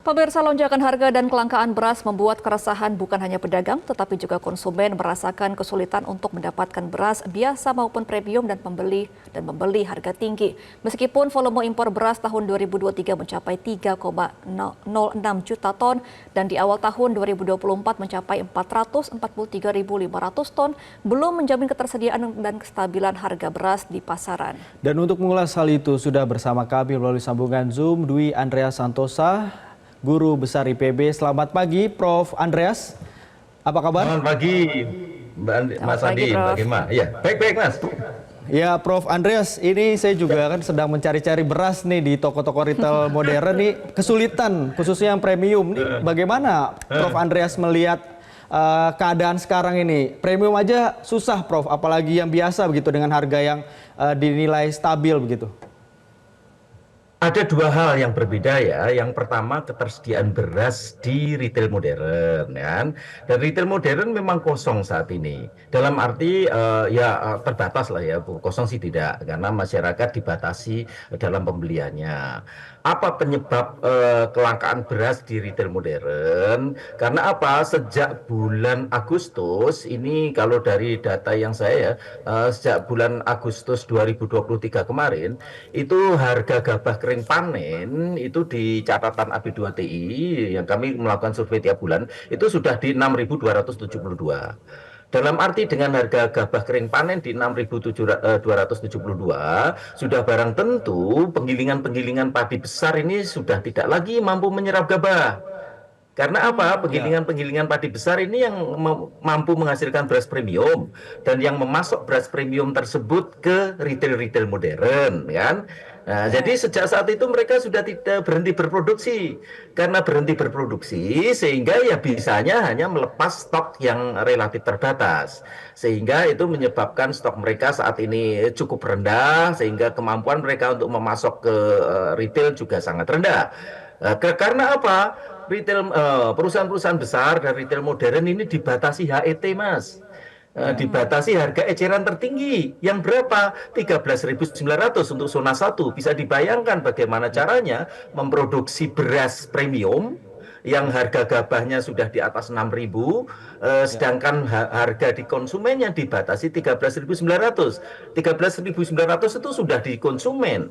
Pemirsa, lonjakan harga dan kelangkaan beras membuat keresahan bukan hanya pedagang, tetapi juga konsumen merasakan kesulitan untuk mendapatkan beras biasa maupun premium dan membeli harga tinggi. Meskipun volume impor beras tahun 2023 mencapai 3,06 juta ton dan di awal tahun 2024 mencapai 443.500 ton, belum menjamin ketersediaan dan kestabilan harga beras di pasaran. Dan untuk mengulas hal itu sudah bersama kami melalui sambungan Zoom Dwi Andreas Santosa, Guru Besar IPB. Selamat pagi, Prof. Andreas. Apa kabar? Selamat pagi, Mas Adi, Mbak Gema. Ya, baik-baik, Mas. Ya, Prof. Andreas, ini saya juga kan sedang mencari-cari beras nih di toko-toko retail modern nih, kesulitan, khususnya yang premium. Nih, bagaimana Prof. Andreas melihat keadaan sekarang ini? Premium aja susah, Prof. Apalagi yang biasa begitu dengan harga yang dinilai stabil begitu. Ada dua hal yang berbeda ya. Yang pertama, ketersediaan beras di retail modern, kan. Dan retail modern memang kosong saat ini. Dalam arti terbatas lah ya, kosong sih tidak, karena masyarakat dibatasi dalam pembeliannya. Apa penyebab kelangkaan beras di retail modern? Karena apa? Sejak bulan Agustus ini, kalau dari data yang saya sejak bulan Agustus 2023 kemarin, itu harga gabah kering panen itu di catatan AB2TI yang kami melakukan survei tiap bulan itu sudah di 6.272. Dalam arti dengan harga gabah kering panen di 6.272 sudah barang tentu penggilingan-penggilingan padi besar ini sudah tidak lagi mampu menyerap gabah. Karena apa? Penggilingan-penggilingan padi besar ini yang mampu menghasilkan beras premium dan yang memasok beras premium tersebut ke retail-retail modern, kan? Nah, jadi sejak saat itu mereka sudah tidak berhenti berproduksi. Karena berhenti berproduksi sehingga ya bisanya hanya melepas stok yang relatif terbatas. Sehingga itu menyebabkan stok mereka saat ini cukup rendah sehingga kemampuan mereka untuk memasok ke retail juga sangat rendah. Karena apa? Perusahaan-perusahaan besar dan retail modern ini dibatasi HET, Mas. Dibatasi harga eceran tertinggi yang berapa? 13.900 untuk zona 1. Bisa dibayangkan bagaimana caranya memproduksi beras premium yang harga gabahnya sudah di atas 6.000, sedangkan harga di konsumennya dibatasi 13.900. 13.900 itu sudah di konsumen,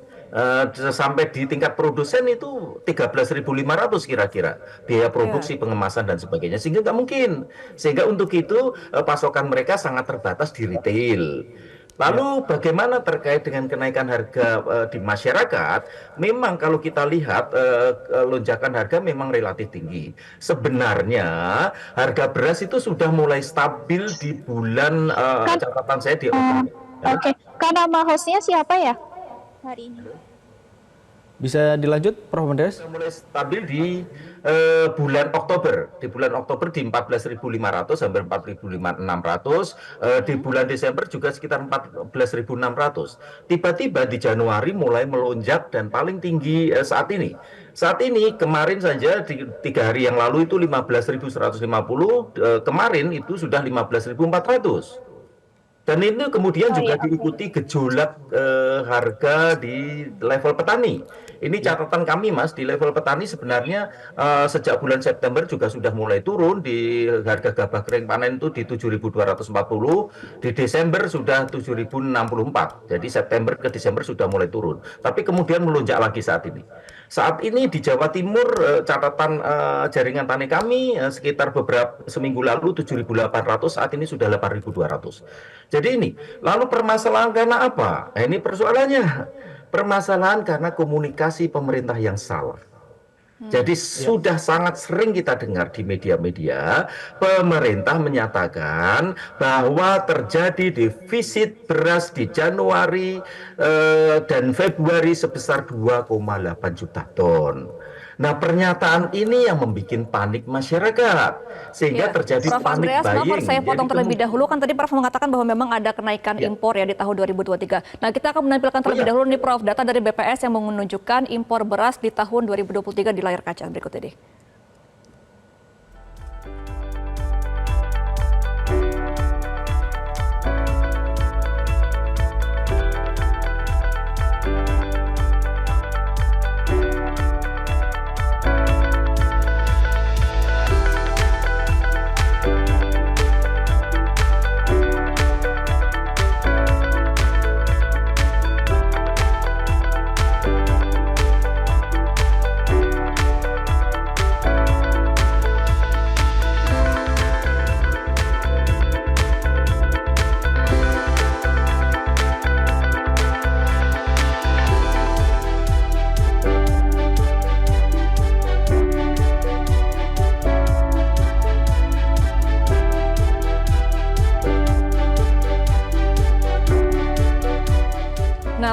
sampai di tingkat produsen itu 13.500 kira-kira biaya produksi, pengemasan dan sebagainya, sehingga nggak mungkin. Sehingga untuk itu pasokan mereka sangat terbatas di retail. Lalu bagaimana terkait dengan kenaikan harga di masyarakat? Memang kalau kita lihat lonjakan harga memang relatif tinggi. Sebenarnya harga beras itu sudah mulai stabil di bulan catatan saya di Oktober. Oke, karena nama hostnya siapa ya hari ini? Bisa dilanjut, Prof. Andreas? Mulai stabil di bulan Oktober. Di bulan Oktober di 14.500 hampir 4.600. Di bulan Desember juga sekitar 14.600. Tiba-tiba di Januari mulai melonjak dan paling tinggi saat ini. Saat ini kemarin saja di 3 hari yang lalu itu 15.150, kemarin itu sudah 15.400. Dan ini kemudian juga diikuti gejolak harga di level petani. Ini catatan kami, Mas, di level petani sebenarnya sejak bulan September juga sudah mulai turun. Di harga gabah kering panen itu di 7.240, di Desember sudah 7.064. Jadi September ke Desember sudah mulai turun. Tapi kemudian melonjak lagi saat ini. Saat ini di Jawa Timur catatan jaringan tani kami sekitar beberapa seminggu lalu 7.800, saat ini sudah 8.200. Jadi ini, lalu permasalahan karena apa? Nah, ini persoalannya. Permasalahan karena komunikasi pemerintah yang salah. Jadi sudah sangat sering kita dengar di media-media, pemerintah menyatakan bahwa terjadi defisit beras di Januari dan Februari sebesar 2,8 juta ton. Nah, pernyataan ini yang membuat panik masyarakat, sehingga terjadi Prof. panik Andreas, buying. maaf saya potong terlebih dahulu, kan tadi Prof mengatakan bahwa memang ada kenaikan impor ya di tahun 2023. Nah, kita akan menampilkan terlebih dahulu nih, Prof, data dari BPS yang menunjukkan impor beras di tahun 2023 di layar kaca berikut ini.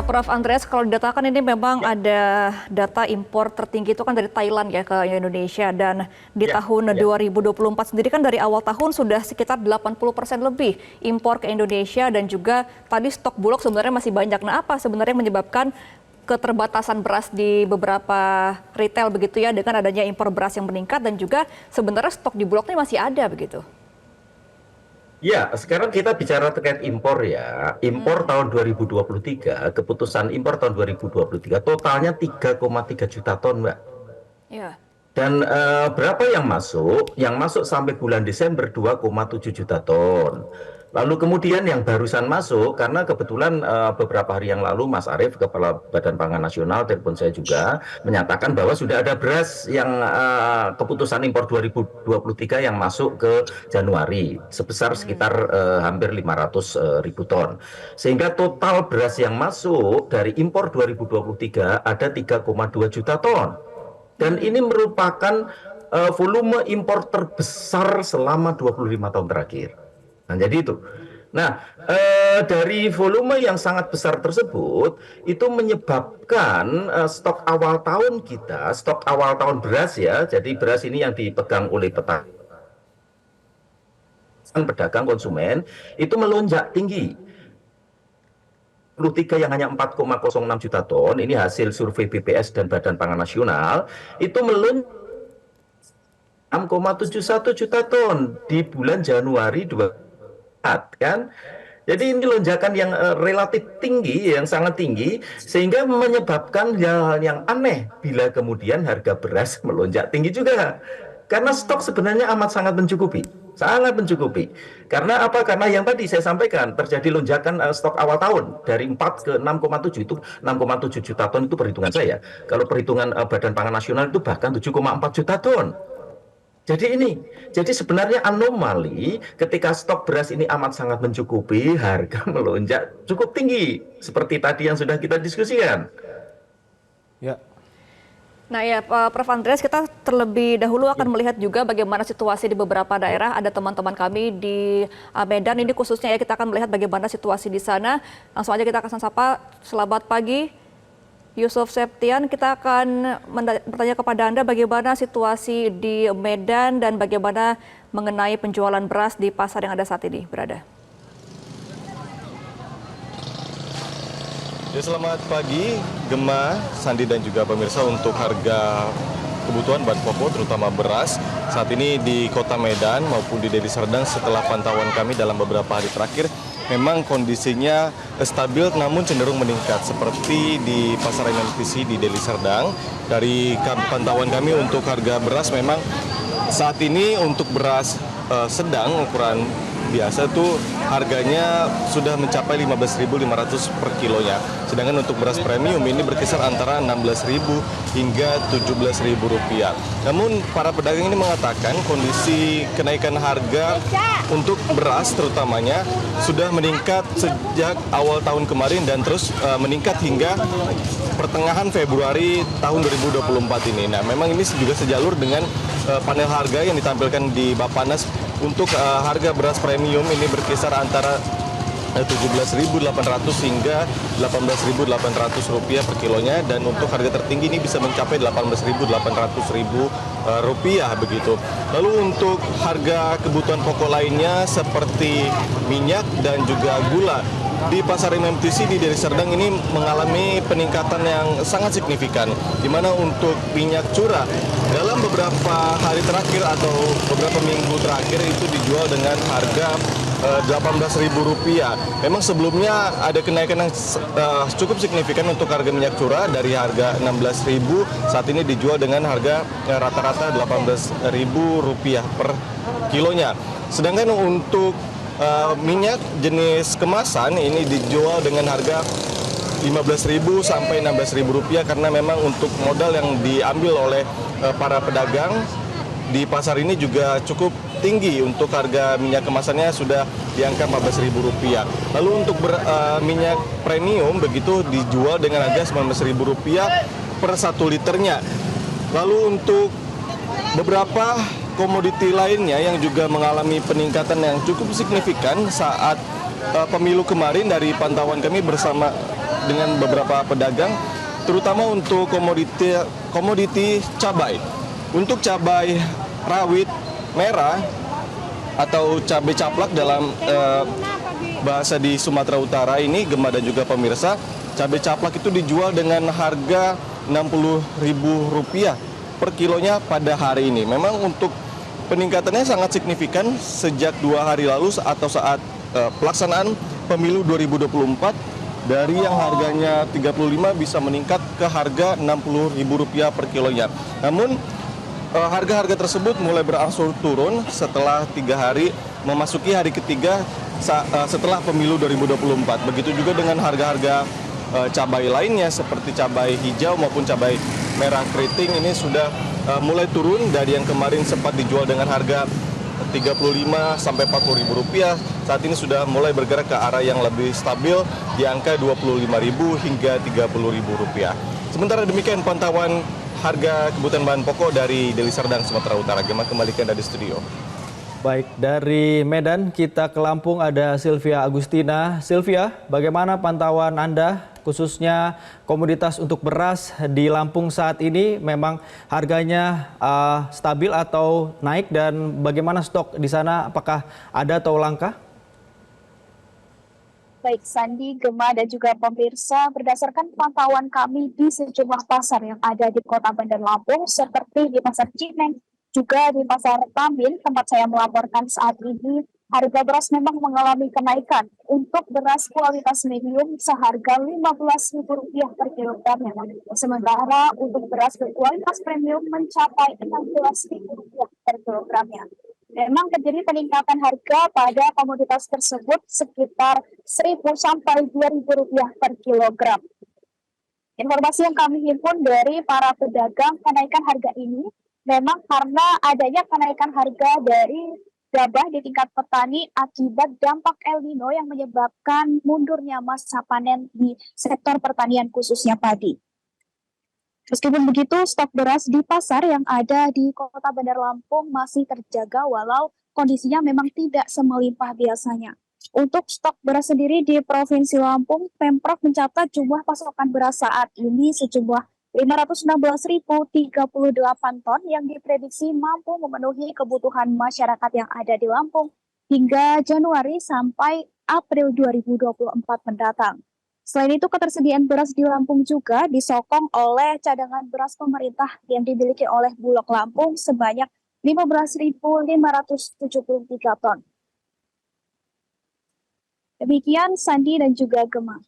Prof. Andreas, kalau didatakan ini memang ada data impor tertinggi itu kan dari Thailand ya ke Indonesia, dan di tahun 2024 sendiri kan dari awal tahun sudah sekitar 80% lebih impor ke Indonesia, dan juga tadi stok Bulog sebenarnya masih banyak. Nah, apa sebenarnya menyebabkan keterbatasan beras di beberapa retail begitu ya, dengan adanya impor beras yang meningkat, dan juga sebenarnya stok di Bulog ini masih ada begitu? Ya, sekarang kita bicara terkait impor ya. Impor tahun 2023, keputusan impor tahun 2023 totalnya 3,3 juta ton, Mbak. Ya. Dan berapa yang masuk? Yang masuk sampai bulan Desember 2,7 juta ton. Lalu kemudian yang barusan masuk, karena kebetulan beberapa hari yang lalu Mas Arief, Kepala Badan Pangan Nasional, telepon saya juga, menyatakan bahwa sudah ada beras yang keputusan impor 2023 yang masuk ke Januari, sebesar sekitar hampir 500 ribu ton. Sehingga total beras yang masuk dari impor 2023 ada 3,2 juta ton. Dan ini merupakan volume impor terbesar selama 25 tahun terakhir. Nah, jadi itu. Nah, dari volume yang sangat besar tersebut, itu menyebabkan stok awal tahun kita, stok awal tahun beras ya, jadi beras ini yang dipegang oleh pedagang konsumen, itu melonjak tinggi. 23 yang hanya 4,06 juta ton, ini hasil survei BPS dan Badan Pangan Nasional, itu melonjak 6,71 juta ton di bulan Januari 2024. Kan? Jadi ini lonjakan yang relatif tinggi, yang sangat tinggi, sehingga menyebabkan hal yang aneh bila kemudian harga beras melonjak tinggi juga. Karena stok sebenarnya amat sangat mencukupi. Sangat mencukupi. Karena apa? Karena yang tadi saya sampaikan, terjadi lonjakan stok awal tahun. Dari 4 ke 6,7, itu 6,7 juta ton itu perhitungan saya. Kalau perhitungan Badan Pangan Nasional itu bahkan 7,4 juta ton. Jadi sebenarnya anomali ketika stok beras ini amat sangat mencukupi, harga melonjak cukup tinggi. Seperti tadi yang sudah kita diskusikan. Ya. Nah ya, Prof. Andreas, kita terlebih dahulu akan melihat juga bagaimana situasi di beberapa daerah. Ada teman-teman kami di Medan, ini khususnya ya, kita akan melihat bagaimana situasi di sana. Langsung aja kita akan sapa. Selamat pagi, Yusuf Septian. Kita akan bertanya kepada Anda bagaimana situasi di Medan dan bagaimana mengenai penjualan beras di pasar yang ada saat ini berada. Ya, selamat pagi, Gemma, Sandi, dan juga pemirsa. Untuk harga kebutuhan bahan pokok terutama beras saat ini di Kota Medan maupun di Deli Serdang, setelah pantauan kami dalam beberapa hari terakhir, memang kondisinya stabil namun cenderung meningkat. Seperti di Pasar MNPC di Deli Serdang, dari pantauan kami untuk harga beras memang saat ini untuk beras sedang ukuran biasa tuh harganya sudah mencapai 15.500 per kilonya. Sedangkan untuk beras premium ini berkisar antara 16.000 hingga 17.000 rupiah. Namun para pedagang ini mengatakan kondisi kenaikan harga untuk beras terutamanya sudah meningkat sejak awal tahun kemarin dan terus meningkat hingga pertengahan Februari tahun 2024 ini. Nah, memang ini juga sejalur dengan panel harga yang ditampilkan di Bappenas. Untuk harga beras premium ini berkisar antara 17.800 hingga 18.800 rupiah per kilonya, dan untuk harga tertinggi ini bisa mencapai 18.800 rupiah begitu. Lalu untuk harga kebutuhan pokok lainnya seperti minyak dan juga gula di pasar MMTC di Deli Serdang ini mengalami peningkatan yang sangat signifikan, di mana untuk minyak curah dalam beberapa hari terakhir atau beberapa minggu terakhir itu dijual dengan harga Rp18.000. Memang sebelumnya ada kenaikan yang cukup signifikan untuk harga minyak curah dari harga Rp16.000, saat ini dijual dengan harga rata-rata Rp18.000 per kilonya. Sedangkan untuk minyak jenis kemasan ini dijual dengan harga Rp15.000 sampai Rp16.000 karena memang untuk modal yang diambil oleh para pedagang di pasar ini juga cukup tinggi. Untuk harga minyak kemasannya sudah di angka Rp14.000. Lalu untuk minyak premium begitu dijual dengan harga Rp19.000 per 1 liternya. Lalu untuk beberapa komoditi lainnya yang juga mengalami peningkatan yang cukup signifikan saat pemilu kemarin, dari pantauan kami bersama dengan beberapa pedagang, terutama untuk komoditi cabai. Untuk cabai rawit merah atau cabai caplak dalam bahasa di Sumatera Utara ini, Gemma dan juga pemirsa, cabai caplak itu dijual dengan harga Rp60.000 per kilonya pada hari ini. Memang untuk peningkatannya sangat signifikan sejak 2 hari lalu atau saat pelaksanaan pemilu 2024, dari yang harganya 35 bisa meningkat ke harga Rp60.000 per kilonya. Namun harga-harga tersebut mulai berangsur turun setelah 3 hari memasuki hari ketiga setelah pemilu 2024. Begitu juga dengan harga-harga cabai lainnya seperti cabai hijau maupun cabai merah keriting ini sudah mulai turun dari yang kemarin sempat dijual dengan harga Rp35 sampai Rp40.000. Saat ini sudah mulai bergerak ke arah yang lebih stabil di angka Rp25.000 hingga Rp30.000. Sementara demikian pantauan harga kebutuhan bahan pokok dari Deli Serdang, Sumatera Utara. Gemma, kembalikan dari studio. Baik, dari Medan kita ke Lampung ada Sylvia Agustina. Sylvia, bagaimana pantauan Anda khususnya komoditas untuk beras di Lampung saat ini? Memang harganya stabil atau naik, dan bagaimana stok di sana? Apakah ada atau langka? Baik Sandi, Gemma, dan juga pemirsa, berdasarkan pantauan kami di sejumlah pasar yang ada di Kota Bandar Lampung, seperti di Pasar Cimeng, juga di Pasar Tambin, tempat saya melaporkan saat ini, harga beras memang mengalami kenaikan. Untuk beras kualitas medium seharga Rp15.000 per kilogramnya. Sementara untuk beras berkualitas premium mencapai Rp16.000 per kilogramnya. Memang terjadi peningkatan harga pada komoditas tersebut sekitar Rp1.000 sampai Rp2.000 per kilogram. Informasi yang kami himpun dari para pedagang, kenaikan harga ini memang karena adanya kenaikan harga dari gabah di tingkat petani akibat dampak El Nino yang menyebabkan mundurnya masa panen di sektor pertanian khususnya padi. Meskipun begitu, stok beras di pasar yang ada di Kota Bandar Lampung masih terjaga walau kondisinya memang tidak semelimpah biasanya. Untuk stok beras sendiri di Provinsi Lampung, Pemprov mencatat jumlah pasokan beras saat ini sejumlah 516.038 ton yang diprediksi mampu memenuhi kebutuhan masyarakat yang ada di Lampung hingga Januari sampai April 2024 mendatang. Selain itu, ketersediaan beras di Lampung juga disokong oleh cadangan beras pemerintah yang dimiliki oleh Bulog Lampung sebanyak 15.573 ton. Demikian Sandi dan juga Gemma.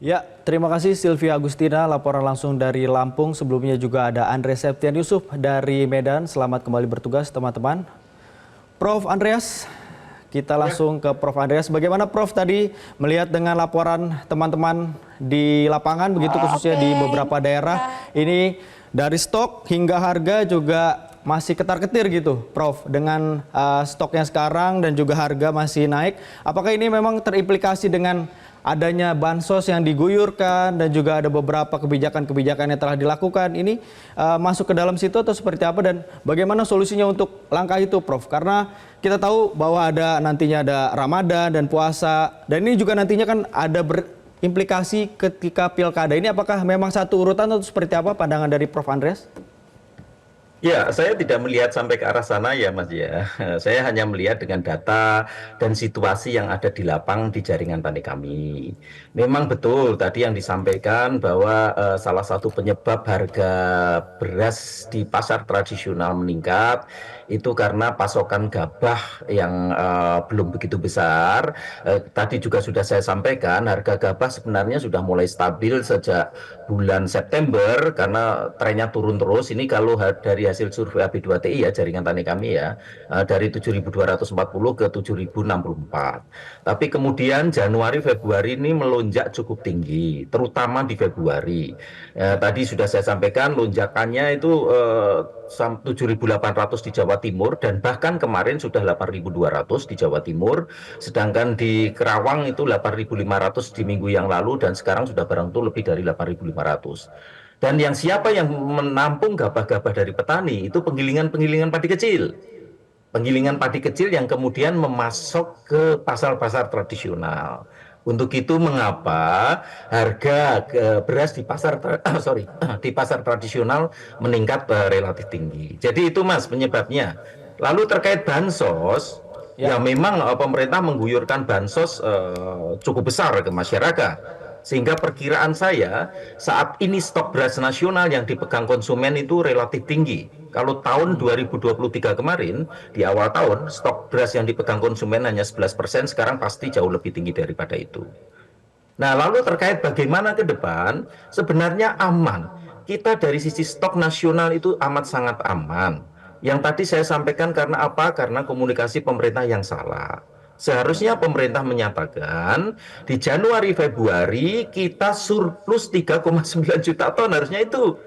Ya, terima kasih Sylvia Agustina, laporan langsung dari Lampung. Sebelumnya juga ada Andre Septian Yusuf dari Medan. Selamat kembali bertugas teman-teman. Prof Andreas, kita langsung ke Prof Andreas. Bagaimana Prof tadi melihat dengan laporan teman-teman di lapangan, begitu khususnya di beberapa daerah, ini dari stok hingga harga juga masih ketar-ketir gitu, Prof, dengan stoknya sekarang dan juga harga masih naik. Apakah ini memang terimplikasi dengan adanya bansos yang diguyurkan dan juga ada beberapa kebijakan-kebijakan yang telah dilakukan, ini masuk ke dalam situ atau seperti apa, dan bagaimana solusinya untuk langkah itu, Prof? Karena kita tahu bahwa nantinya ada Ramadan dan puasa, dan ini juga nantinya kan ada berimplikasi ketika pilkada. Ini apakah memang satu urutan atau seperti apa pandangan dari Prof Andreas? Ya, saya tidak melihat sampai ke arah sana ya Mas ya. Saya hanya melihat dengan data dan situasi yang ada di lapang di jaringan tani kami. Memang betul tadi yang disampaikan bahwa salah satu penyebab harga beras di pasar tradisional meningkat itu karena pasokan gabah yang belum begitu besar. Tadi juga sudah saya sampaikan harga gabah sebenarnya sudah mulai stabil sejak bulan September karena trennya turun terus. Ini kalau dari hasil survei AB2TI ya, jaringan tani kami ya, dari 7.240 ke 7.064. Tapi kemudian Januari Februari ini melonjak cukup tinggi, terutama di Februari. Tadi sudah saya sampaikan lonjakannya itu 7.800 di Jawa Timur, dan bahkan kemarin sudah 8.200 di Jawa Timur, sedangkan di Kerawang itu 8.500 di minggu yang lalu, dan sekarang sudah barang tentu lebih dari 8.500. Dan yang siapa yang menampung gabah-gabah dari petani itu penggilingan-penggilingan padi kecil. Penggilingan padi kecil yang kemudian memasok ke pasar-pasar tradisional. Untuk itu mengapa harga beras di pasar di pasar tradisional meningkat relatif tinggi. Jadi itu Mas penyebabnya. Lalu terkait bansos, ya memang pemerintah mengguyurkan bansos cukup besar ke masyarakat. Sehingga perkiraan saya saat ini stok beras nasional yang dipegang konsumen itu relatif tinggi. Kalau tahun 2023 kemarin, di awal tahun, stok beras yang dipegang konsumen hanya 11%, sekarang pasti jauh lebih tinggi daripada itu. Nah, lalu terkait bagaimana ke depan, sebenarnya aman. Kita dari sisi stok nasional itu amat sangat aman. Yang tadi saya sampaikan karena apa? Karena komunikasi pemerintah yang salah. Seharusnya pemerintah menyatakan di Januari Februari kita surplus 3,9 juta ton, harusnya itu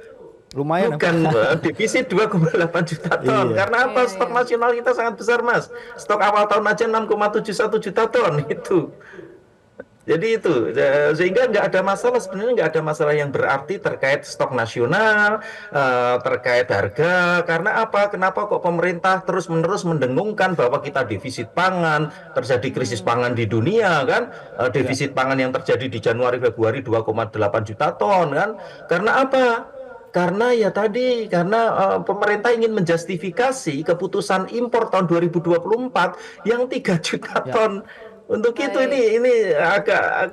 Lumayan. bukan defisit 2,8 juta ton. Iya. Karena apa? Stok nasional kita sangat besar, Mas. Stok awal tahun aja 6,71 juta ton itu. Jadi itu, sehingga nggak ada masalah, sebenarnya nggak ada masalah yang berarti terkait stok nasional, terkait harga. Karena apa? Kenapa kok pemerintah terus-menerus mendengungkan bahwa kita defisit pangan, terjadi krisis pangan di dunia kan? Defisit pangan yang terjadi di Januari Februari 2,8 juta ton kan? Karena apa? Karena ya tadi, karena pemerintah ingin menjustifikasi keputusan impor tahun 2024 yang 3 juta ton. Untuk itu ini agak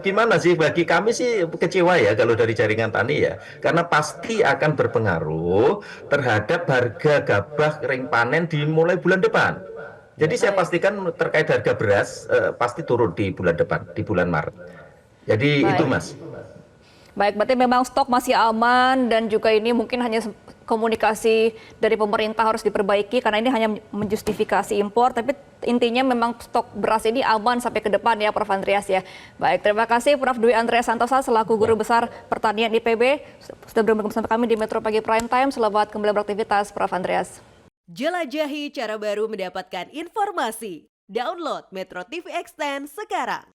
gimana sih, bagi kami sih kecewa ya kalau dari jaringan tani ya, karena pasti akan berpengaruh terhadap harga gabah kering panen dimulai bulan depan. Jadi saya pastikan terkait harga beras pasti turun di bulan depan, di bulan Maret. Jadi itu Mas. Baik, berarti memang stok masih aman dan juga ini mungkin hanya komunikasi dari pemerintah harus diperbaiki karena ini hanya menjustifikasi impor, tapi intinya memang stok beras ini aman sampai ke depan ya Prof. Andreas ya. Baik, terima kasih Prof. Dwi Andreas Santosa selaku Guru Besar Pertanian IPB sudah bergabung bersama kami di Metro Pagi Prime Time. Selamat kembali beraktivitas Prof. Andreas. Jelajahi cara baru mendapatkan informasi. Download Metro TV Extend sekarang.